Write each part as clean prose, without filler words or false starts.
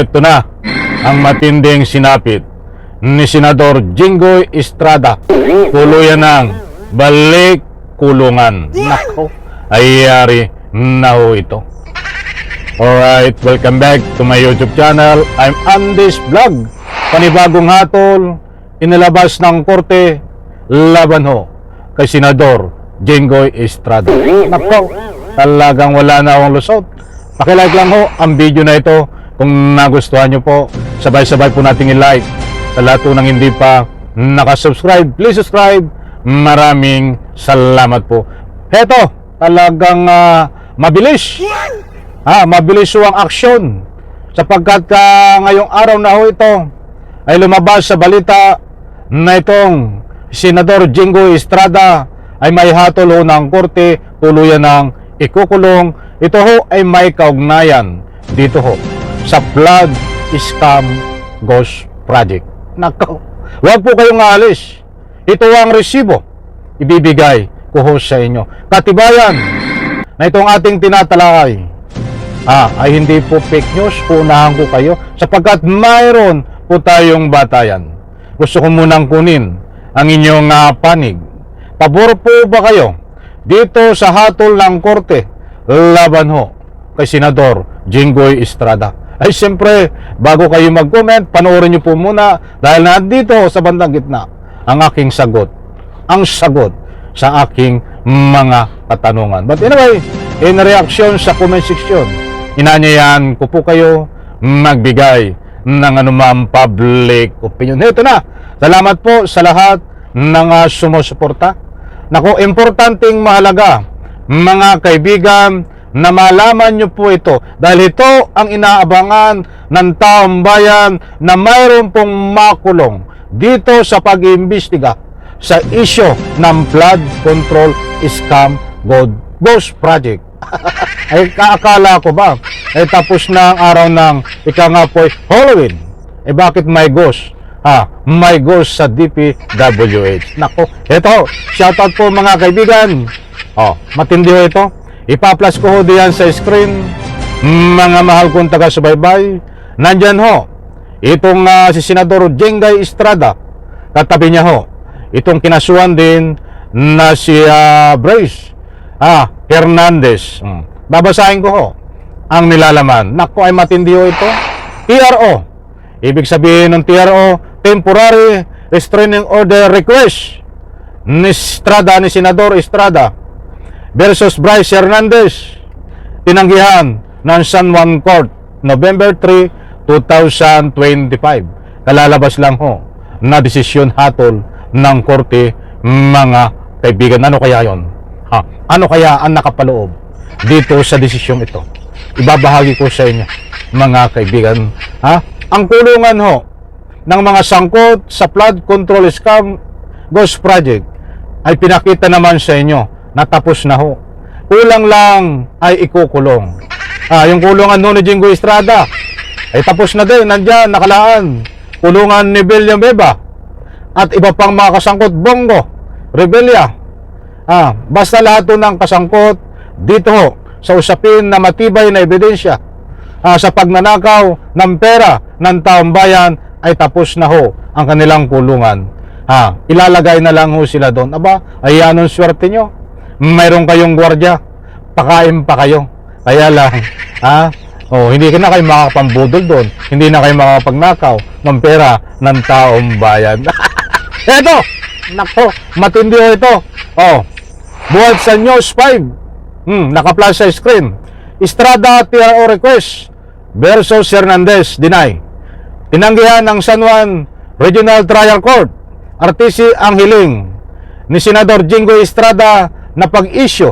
Eto na ang matinding sinapit ni Senador Jinggoy Estrada. Tuluyan ng balik kulungan. Nako, ayari na ho ito. Alright, welcome back to my YouTube channel. I'm Andy's Vlog. Panibagong hatol, inilabas ng korte laban ho kay Senador Jinggoy Estrada. Nako, talagang wala na akong lusot. Pakilike lang ho ang video na ito. Kung nagustuhan nyo po, sabay-sabay po nating i-like. Sa lahat po ng hindi pa nakasubscribe, please subscribe. Maraming salamat po. Heto, talagang mabilis. Mabilis ho ang aksyon. Sapagkat ngayong araw na ho ito, ay lumabas sa balita na itong Senador Jinggoy Estrada ay may hatol ho ng korte, tuluyan ng ikukulong. Ito ho ay may kaugnayan dito ho sa Flood Scam Ghost Project. Nako, huwag po kayong aalis. Ito ang resibo ibibigay ko ho sa inyo. Katibayan na itong ating tinatalakay ay hindi po fake news. Unahan ko kayo sapagkat mayroon po tayong batayan. Gusto ko munang kunin ang inyong panig. Pabor po ba kayo dito sa hatol ng korte laban ho kay Senador Jinggoy Estrada? Ay siyempre, bago kayo mag-comment, panoorin nyo po muna dahil nandito sa bandang gitna ang aking sagot. Ang sagot sa aking mga katanungan. But anyway, in reaction sa comment section, inanyayan ko po kayo magbigay ng anumang public opinion. Ito na, salamat po sa lahat ng sumusuporta. Naku, importanteng mahalaga, mga kaibigan, na malaman nyo po ito dahil ito ang inaabangan ng taong bayan na mayroon pong makulong dito sa pag-iimbestiga sa issue ng Flood Control Scam Ghost Project. Ay kaakala ko ba tapos na ang araw ng ika nga po Halloween, bakit may ghost? May ghost sa DPWH. Nako, ito, shoutout po mga kaibigan. Matindi ho ito. Ipa-plus ko ho diyan sa screen, mga mahal kong taga-subaybay. Nandyan ho, itong si Senador Jinggoy Estrada. Katabi niya ho, itong kinasuhan din na si Bryce Hernandez. Babasahin ko ho ang nilalaman. Naku, ay matindi ho ito. TRO, ibig sabihin ng TRO, Temporary Restraining Order Request ni Senador Estrada versus Bryce Hernandez, tinanggihan ng San Juan Court, November 3, 2025. Kalalabas lang ho na desisyon hatol ng korte, mga kaibigan. Ano kaya yon? Ano kaya ang nakapaloob dito sa desisyong ito? Ibabahagi ko sa inyo, mga kaibigan. Ang kulungan ho ng mga sangkot sa Flood Control Scam Ghost Project ay pinakita naman sa inyo. Natapos na ho. Kulang lang ay ikukulong. Yung kulungan no ni Jinggoy Estrada ay tapos na din. Nandyan, nakalaan. Kulungan ni Villanueva at iba pang mga kasangkot, Bongo, Rebella. Basta lahat ng kasangkot dito ho sa usapin na matibay na ebidensya sa pagnanakaw ng pera ng taong bayan ay tapos na ho ang kanilang kulungan. Ilalagay na lang ho sila doon. Ay anong swerte nyo? Mayroon kayong gwardiya, pakain pa kayo. Kaya lang, hindi na kayo makakapambudol doon. Hindi na kayo makakapagnakaw ng pera ng taong bayan. Eto, nako, matindi ho ito. Buhat sa News 5, naka-flash sa screen. Estrada TRO request versus Hernandez deny. Tinanggihan ng San Juan Regional Trial Court, RTC ang hiling ni Senador Jinggoy Estrada na pag-issue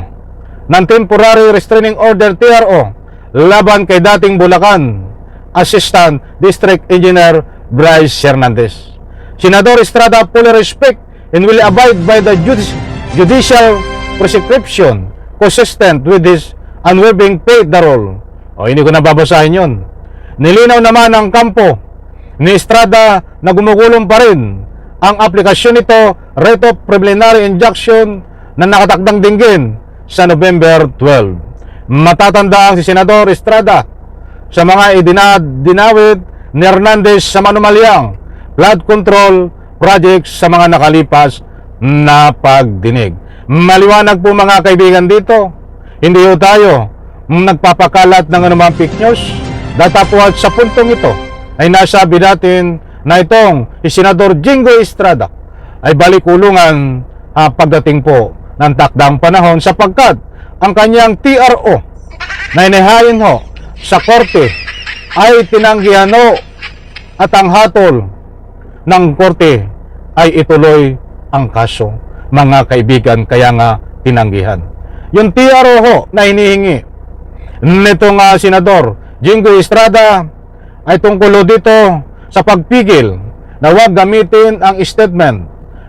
ng Temporary Restraining Order TRO laban kay dating Bulacan Assistant District Engineer Bryce Hernandez. Senador Estrada fully respect and will abide by the judicial prescription consistent with his unwavering faith the role. Hindi ko na babasahin yun. Nilinaw naman ang kampo ni Estrada na gumugulong pa rin ang aplikasyon nito writ of preliminary injunction na nakatakdang dinggin sa November 12. Matatanda ang si Senador Estrada sa mga dinawit ni Hernandez sa manumalyang flood control projects sa mga nakalipas na pagdinig. Maliwanag po mga kaibigan dito, hindi po tayo nagpapakalat ng anumang fake news. Datapwat sa puntong ito ay nasabi natin na itong Senador Jingoy Estrada ay balik-kulungan pagdating po ng takdang panahon sapagkat ang kanyang TRO na inihain ho sa korte ay tinanggihan ho at ang hatol ng korte ay ituloy ang kaso, mga kaibigan, kaya nga tinanggihan. Yung TRO ho na hinihingi nitong Senador Jingoy Estrada ay tungkol dito sa pagpigil na huwag gamitin ang statement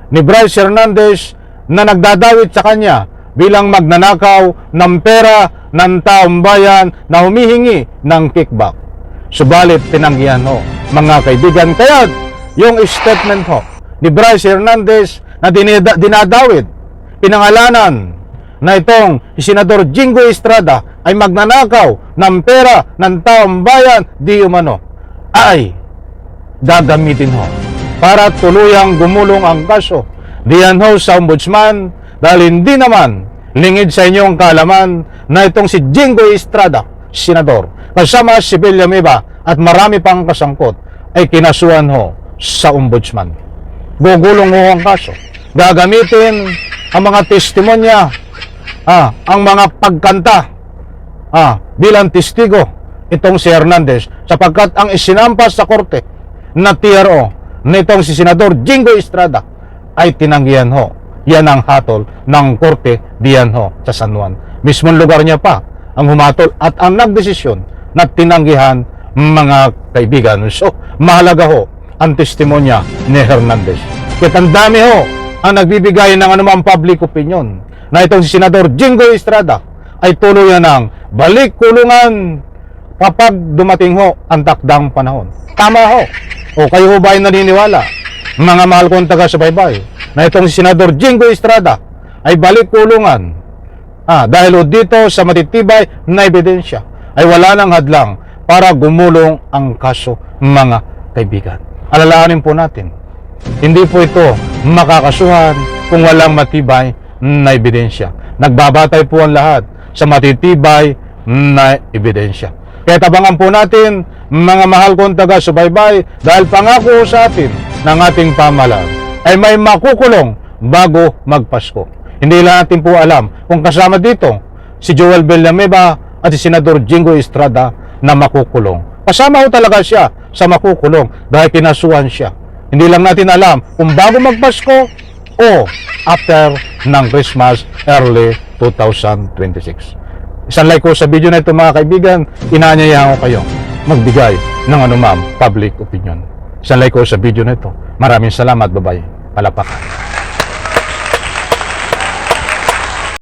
ni Bryce Hernandez na nagdadawit sa kanya bilang magnanakaw ng pera ng taong bayan na humihingi ng kickback. Subalit tinanggihan ho, mga kaibigan. Kaya yung statement ho ni Bryce Hernandez na dinadawit, pinangalanan na itong Senador Jingoy Estrada ay magnanakaw ng pera ng taong bayan di umano ay gagamitin ho para tuluyang gumulong ang kaso diyan ho sa ombudsman dahil hindi naman lingid sa inyong kaalaman na itong si Jingoy Estrada, senador, kasama si Villanueva at marami pang kasangkot ay kinasuhan ho sa ombudsman. Gugulong ho ang kaso. Gagamitin ang mga testimonya, ang mga pagkanta bilang testigo itong si Hernandez sapagkat ang isinampas sa korte na TRO nitong si Senador Jingoy Estrada ay tinanggihan ho. Yan ang hatol ng korte diyan ho sa San Juan. Mismong lugar niya pa ang humatol at ang nagdesisyon na tinanggihan, mga kaibigan. So, mahalaga ho ang testimonya ni Hernandez. Kaya ang dami ho ang nagbibigay ng anumang public opinion na itong si Senador Jingoy Estrada ay tuluyan ng balik kulungan kapag dumating ho ang takdang panahon. Tama ho. O kayo ho ba ay naniniwala, mga mahal kong taga-subaybay, na itong si Senador Jingoy Estrada ay balik kulungan dahil ho dito sa matitibay na ebidensya ay wala nang hadlang para gumulong ang kaso, mga kaibigan. Alalahanin po natin, hindi po ito makakasuhan kung walang matibay na ebidensya. Nagbabatay po ang lahat sa matitibay na ebidensya. Kaya tabangan po natin, mga mahal kong taga-subaybay, dahil pangako sa atin ng ating pamahalaan ay may makukulong bago magpasko. Hindi lang natin po alam kung kasama dito si Joel Villanueva at si Senador Jingoy Estrada na makukulong. Kasama ho talaga siya sa makukulong dahil kinasuhan siya. Hindi lang natin alam kung bago magpasko o after ng Christmas early 2026. Isang like ko sa video na ito, mga kaibigan, inaanyayahan ko kayo magbigay ng anumang public opinion. Isang like ko sa video na ito. Maraming salamat, bye-bye. Palapak.